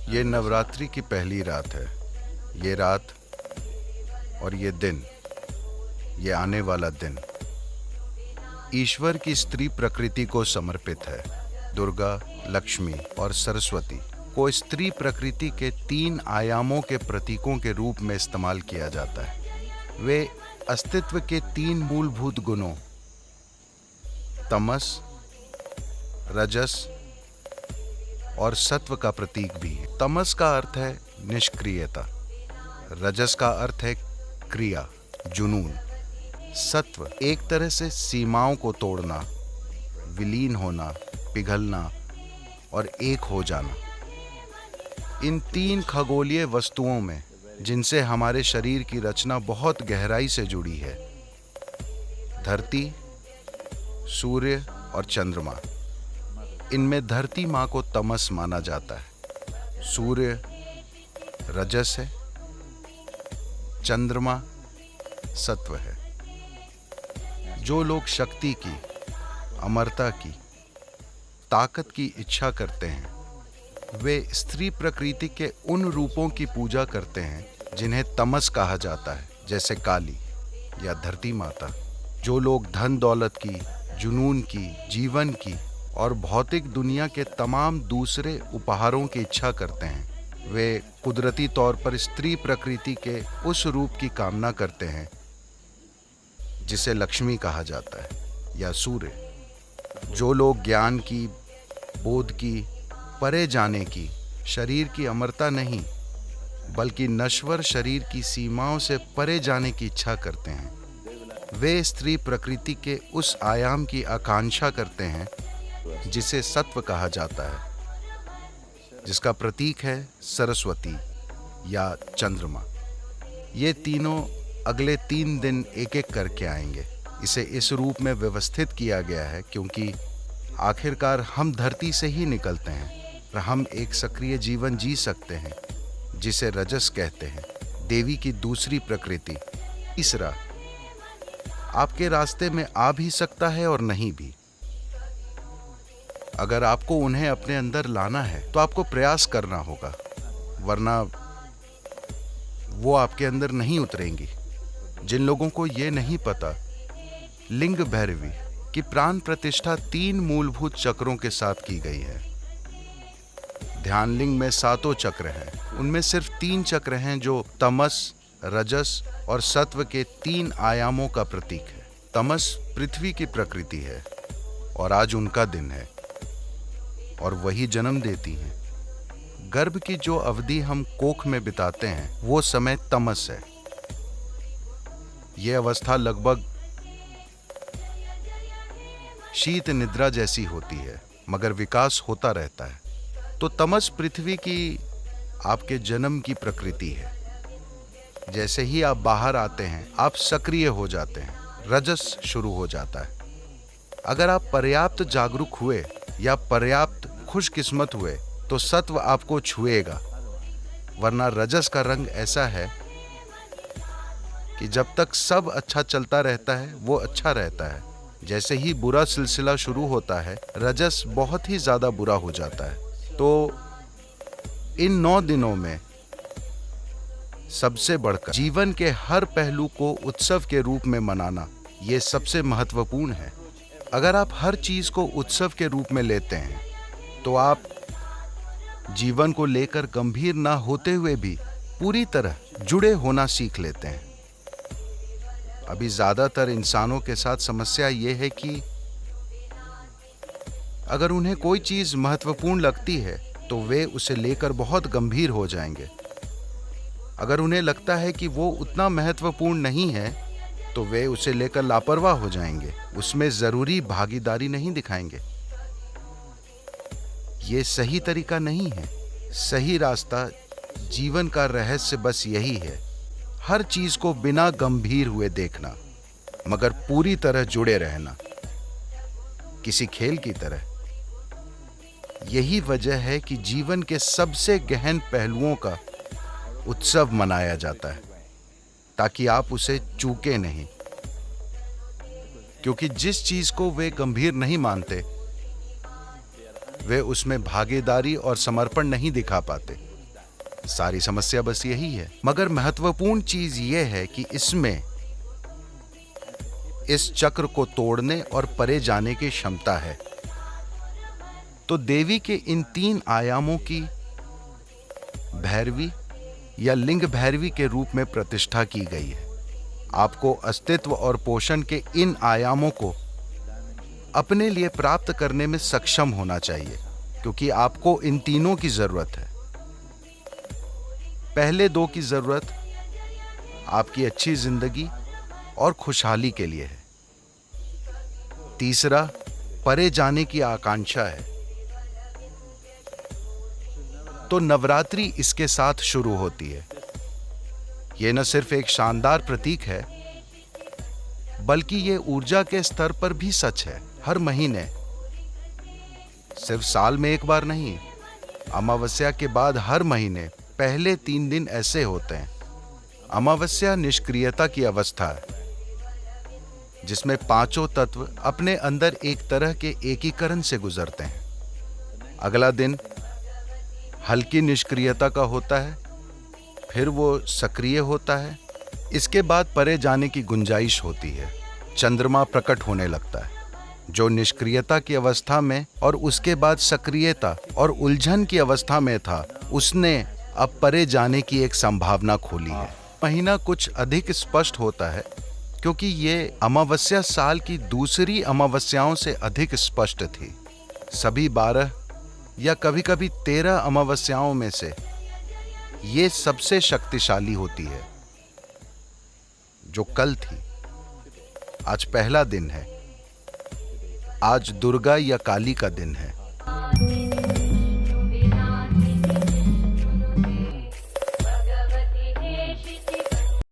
ये नवरात्रि की पहली रात है। ये रात और ये दिन, ये आने वाला दिन ईश्वर की स्त्री प्रकृति को समर्पित है। दुर्गा, लक्ष्मी और सरस्वती को स्त्री प्रकृति के 3 आयामों के प्रतीकों के रूप में इस्तेमाल किया जाता है। वे अस्तित्व के 3 मूलभूत गुणों तमस, रजस और सत्व का प्रतीक भी है। तमस का अर्थ है निष्क्रियता, रजस का अर्थ है क्रिया, जुनून, सत्व एक तरह से सीमाओं को तोड़ना, विलीन होना, पिघलना और एक हो जाना। इन 3 खगोलीय वस्तुओं में, जिनसे हमारे शरीर की रचना बहुत गहराई से जुड़ी है, धरती, सूर्य और चंद्रमा, इनमें धरती माँ को तमस माना जाता है, सूर्य रजस है, चंद्रमा सत्व है। जो लोग शक्ति की, अमरता की, ताकत की इच्छा करते हैं, वे स्त्री प्रकृति के उन रूपों की पूजा करते हैं जिन्हें तमस कहा जाता है, जैसे काली या धरती माता। जो लोग धन दौलत की, जुनून की, जीवन की और भौतिक दुनिया के तमाम दूसरे उपहारों की इच्छा करते हैं, वे कुदरती तौर पर स्त्री प्रकृति के उस रूप की कामना करते हैं जिसे लक्ष्मी कहा जाता है या सूर्य। जो लोग ज्ञान की, बोध की, परे जाने की, शरीर की अमरता नहीं बल्कि नश्वर शरीर की सीमाओं से परे जाने की इच्छा करते हैं, वे स्त्री प्रकृति के उस आयाम की आकांक्षा करते हैं जिसे सत्व कहा जाता है, जिसका प्रतीक है सरस्वती या चंद्रमा। ये तीनों अगले 3 दिन एक एक करके आएंगे। इसे इस रूप में व्यवस्थित किया गया है क्योंकि आखिरकार हम धरती से ही निकलते हैं और हम एक सक्रिय जीवन जी सकते हैं जिसे रजस कहते हैं, देवी की दूसरी प्रकृति। तीसरा आपके रास्ते में आ भी सकता है और नहीं भी। अगर आपको उन्हें अपने अंदर लाना है तो आपको प्रयास करना होगा, वरना वो आपके अंदर नहीं उतरेंगी। जिन लोगों को ये नहीं पता, लिंग भैरवी की प्राण प्रतिष्ठा 3 मूलभूत चक्रों के साथ की गई है। ध्यान लिंग में 7 चक्र हैं, उनमें सिर्फ 3 चक्र हैं जो तमस, रजस और सत्व के 3 आयामों का प्रतीक है। तमस पृथ्वी की प्रकृति है और आज उनका दिन है और वही जन्म देती हैं। गर्भ की जो अवधि हम कोख में बिताते हैं वो समय तमस है। यह अवस्था लगभग शीत निद्रा जैसी होती है, मगर विकास होता रहता है। तो तमस पृथ्वी की आपके जन्म की प्रकृति है। जैसे ही आप बाहर आते हैं आप सक्रिय हो जाते हैं, रजस शुरू हो जाता है। अगर आप पर्याप्त जागरूक हुए या पर्याप्त खुशकिस्मत हुए तो सत्व आपको छुएगा, वरना रजस का रंग ऐसा है कि जब तक सब अच्छा चलता रहता है वो अच्छा रहता है। जैसे ही बुरा सिलसिला शुरू होता है, रजस बहुत ही ज्यादा बुरा हो जाता है। तो इन 9 दिनों में सबसे बढ़कर जीवन के हर पहलू को उत्सव के रूप में मनाना, ये सबसे महत्वपूर्ण है। अगर आप हर चीज को उत्सव के रूप में लेते हैं तो आप जीवन को लेकर गंभीर ना होते हुए भी पूरी तरह जुड़े होना सीख लेते हैं। अभी ज्यादातर इंसानों के साथ समस्या ये है कि अगर उन्हें कोई चीज महत्वपूर्ण लगती है तो वे उसे लेकर बहुत गंभीर हो जाएंगे। अगर उन्हें लगता है कि वो उतना महत्वपूर्ण नहीं है तो वे उसे लेकर लापरवाह हो जाएंगे, उसमें जरूरी भागीदारी नहीं दिखाएंगे। ये सही तरीका नहीं है। सही रास्ता, जीवन का रहस्य बस यही है, हर चीज को बिना गंभीर हुए देखना मगर पूरी तरह जुड़े रहना, किसी खेल की तरह। यही वजह है कि जीवन के सबसे गहन पहलुओं का उत्सव मनाया जाता है ताकि आप उसे चूके नहीं, क्योंकि जिस चीज को वे गंभीर नहीं मानते वे उसमें भागीदारी और समर्पण नहीं दिखा पाते। सारी समस्या बस यही है। मगर महत्वपूर्ण चीज यह है कि इसमें इस चक्र को तोड़ने और परे जाने की क्षमता है। तो देवी के इन 3 आयामों की भैरवी या लिंग भैरवी के रूप में प्रतिष्ठा की गई है। आपको अस्तित्व और पोषण के इन आयामों को अपने लिए प्राप्त करने में सक्षम होना चाहिए, क्योंकि आपको इन तीनों की जरूरत है। पहले 2 की जरूरत आपकी अच्छी जिंदगी और खुशहाली के लिए है। तीसरा परे जाने की आकांक्षा है। तो नवरात्रि इसके साथ शुरू होती है। यह न सिर्फ एक शानदार प्रतीक है, बल्कि यह ऊर्जा के स्तर पर भी सच है। हर महीने, सिर्फ साल में एक बार नहीं, अमावस्या के बाद हर महीने पहले 3 दिन ऐसे होते हैं। अमावस्या निष्क्रियता की अवस्था है, जिसमें 5 तत्व अपने अंदर एक तरह के एकीकरण से गुजरते हैं। अगला दिन हल्की निष्क्रियता का होता है, फिर वो सक्रिय होता है। इसके बाद परे जाने की गुंजाइश होती है। चंद्रमा प्रकट होने लगता है, जो निष्क्रियता की अवस्था में और उसके बाद सक्रियता और उलझन की अवस्था में था, उसने अब परे जाने की एक संभावना खोली है। महीना कुछ अधिक स्पष्ट होता है, क्योंकि ये अमावस्या साल की दूसरी अमावस्याओं से अधिक स्पष्ट थी। सभी 12 या कभी कभी 13 अमावस्याओं में से ये सबसे शक्तिशाली होती है। जो कल थी, आज पहला दिन है। आज दुर्गा या काली का दिन है।